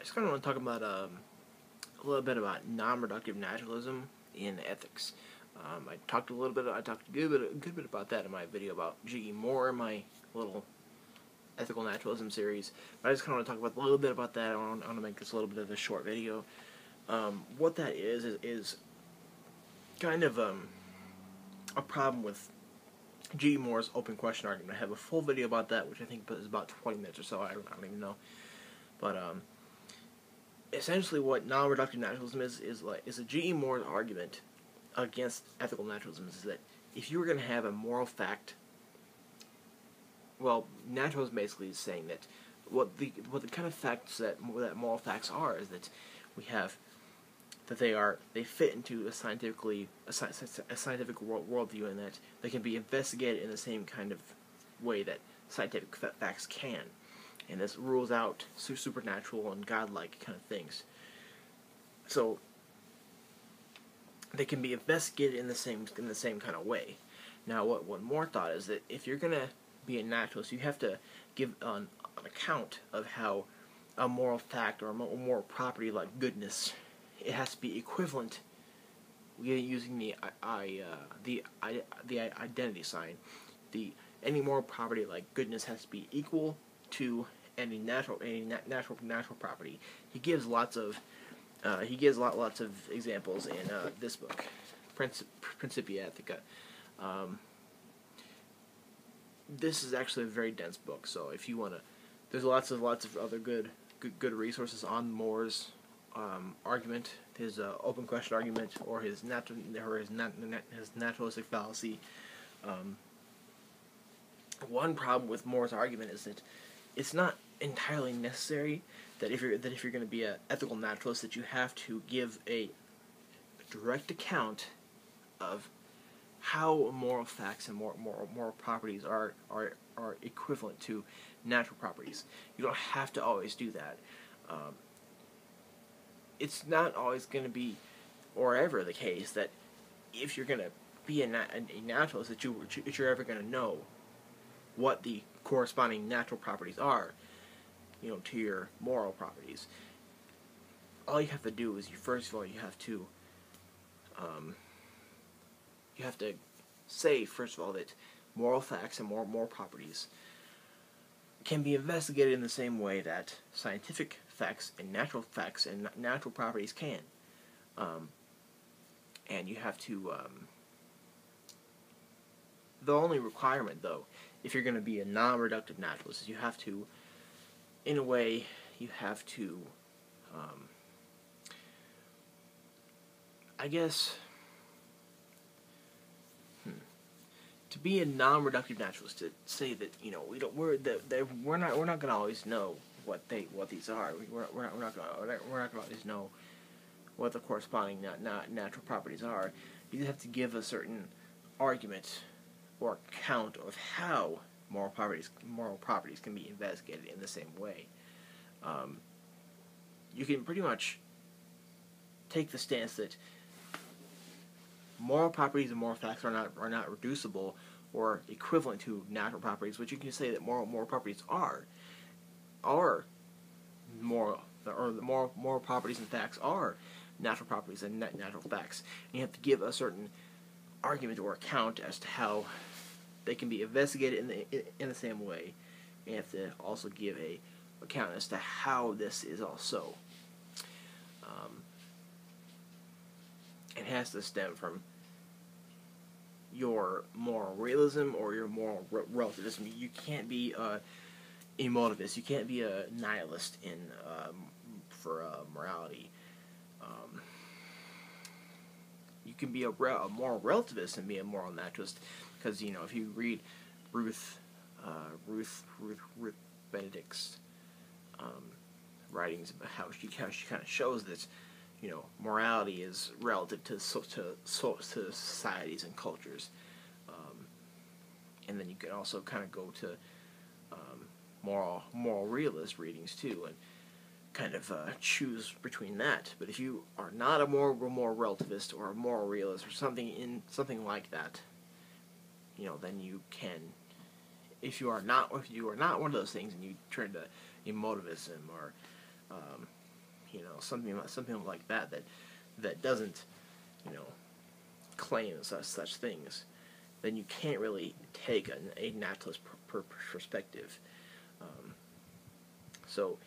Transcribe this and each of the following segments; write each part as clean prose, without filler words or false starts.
I just kind of want to talk about a little bit about non-reductive naturalism in ethics. I talked a good bit about that in my video about G.E. Moore in my little ethical naturalism series. But I just kind of want to talk about a little bit about that. I want to make this a little bit of a short video. What that is kind of a problem with G.E. Moore's open question argument. I have a full video about that, which I think is about 20 minutes or so. I don't even know. But essentially, what non-reductive naturalism is a G.E. Moore's argument against ethical naturalism is that if you were going to have a moral fact, well, naturalism basically is saying that what the kind of facts that moral facts are is that we have that they fit into a scientific worldview, and that they can be investigated in the same kind of way that scientific facts can, and this rules out supernatural and godlike kind of things. So they can be investigated in the same kind of way. Now, what Moore thought is that if you're gonna be a naturalist, you have to give an account of how a moral fact or a moral property like goodness, it has to be equivalent using the identity sign. Any moral property like goodness has to be equal to any natural property. He gives lots of examples in this book, Principia Ethica. This is actually a very dense book, so if you want to, there's lots of other good resources on Moore's argument, his open question argument, or his naturalistic fallacy. One problem with Moore's argument is that it's not entirely necessary that if you're going to be an ethical naturalist, that you have to give a direct account of how moral facts and moral properties are equivalent to natural properties. You don't have to always do that. It's not always going to be, or ever the case, that if you're going to be a naturalist, that you're ever going to know what the corresponding natural properties are, to your moral properties. All you have to do is, first of all, you have to say, first of all, that moral facts and moral properties can be investigated in the same way that scientific facts and natural properties can. And you have to, the only requirement, though, if you're going to be a non-reductive naturalist, is you have to, in a way, I guess, to be a non-reductive naturalist, to say that we're not going to always know what these are. We're not going to always know what the corresponding natural properties are. You have to give a certain argument or account of how moral properties can be investigated in the same way. You can pretty much take the stance that moral properties and moral facts are not reducible or equivalent to natural properties, but you can say that moral properties are moral, or the moral properties and facts are natural properties and natural facts. And you have to give a certain argument or account as to how they can be investigated in the same way. And you have to also give a account as to how this is also. It has to stem from your moral realism or your moral relativism. You can't be a emotivist. You can't be a nihilist for morality. You can be a moral relativist and be a moral naturalist, because if you read Ruth Benedict's writings about how she kind of shows that morality is relative to societies and cultures, and then you can also kind of go to moral realist readings too, and kind of choose between that. But if you are not a moral relativist or a moral realist or something like that, then you can. If you are not one of those things, and you turn to emotivism or something like that that doesn't, you know, claim such things, then you can't really take a naturalist perspective. So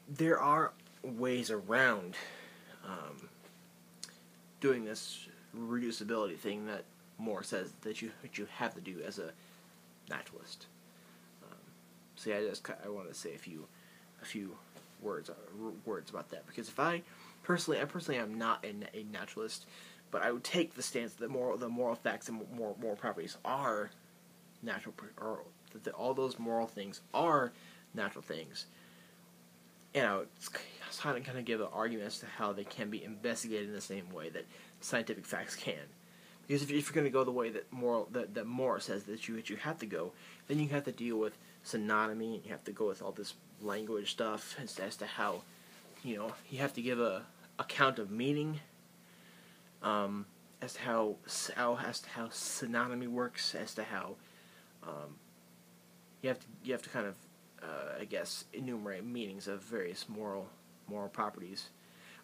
there are ways around doing this reducibility thing that Moore says that you have to do as a naturalist. So yeah, I want to say a few words about that, because if I personally am not a naturalist, but I would take the stance that the moral facts and moral properties are natural, or that all those moral things are natural things. And I would kind of give an argument as to how they can be investigated in the same way that scientific facts can. Because if you're going to go the way that Moore says that you have to go, then you have to deal with synonymy, and you have to go with all this language stuff as to how, you have to give a account of meaning, as to how synonymy works, as to how you have to kind of I guess enumerate meanings of various moral properties.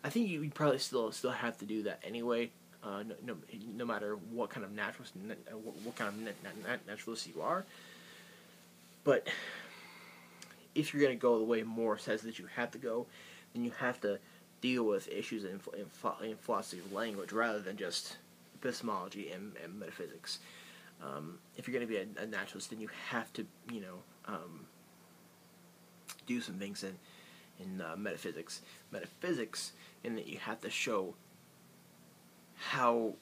I think you probably still have to do that anyway. No matter what kind of naturalist you are. But if you're going to go the way Moore says that you have to go, then you have to deal with issues in philosophy of language rather than just epistemology and metaphysics. If you're going to be a naturalist, then you have to do some things in metaphysics, in that you have to show how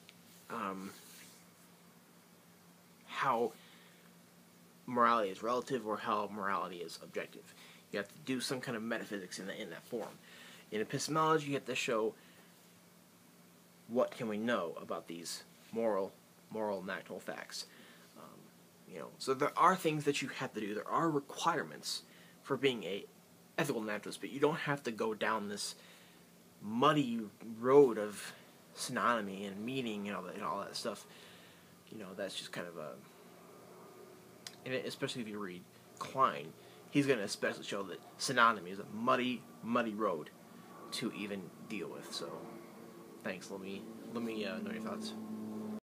morality is relative or how morality is objective. You have to do some kind of metaphysics in that form. In epistemology, you have to show what can we know about these moral natural facts. So there are things that you have to do. There are requirements for being a ethical naturalist, but you don't have to go down this muddy road of synonymy and meaning and all that stuff. That's just kind of and especially if you read Klein, he's going to especially show that synonymy is a muddy road to even deal with. So, thanks. Let me know your thoughts.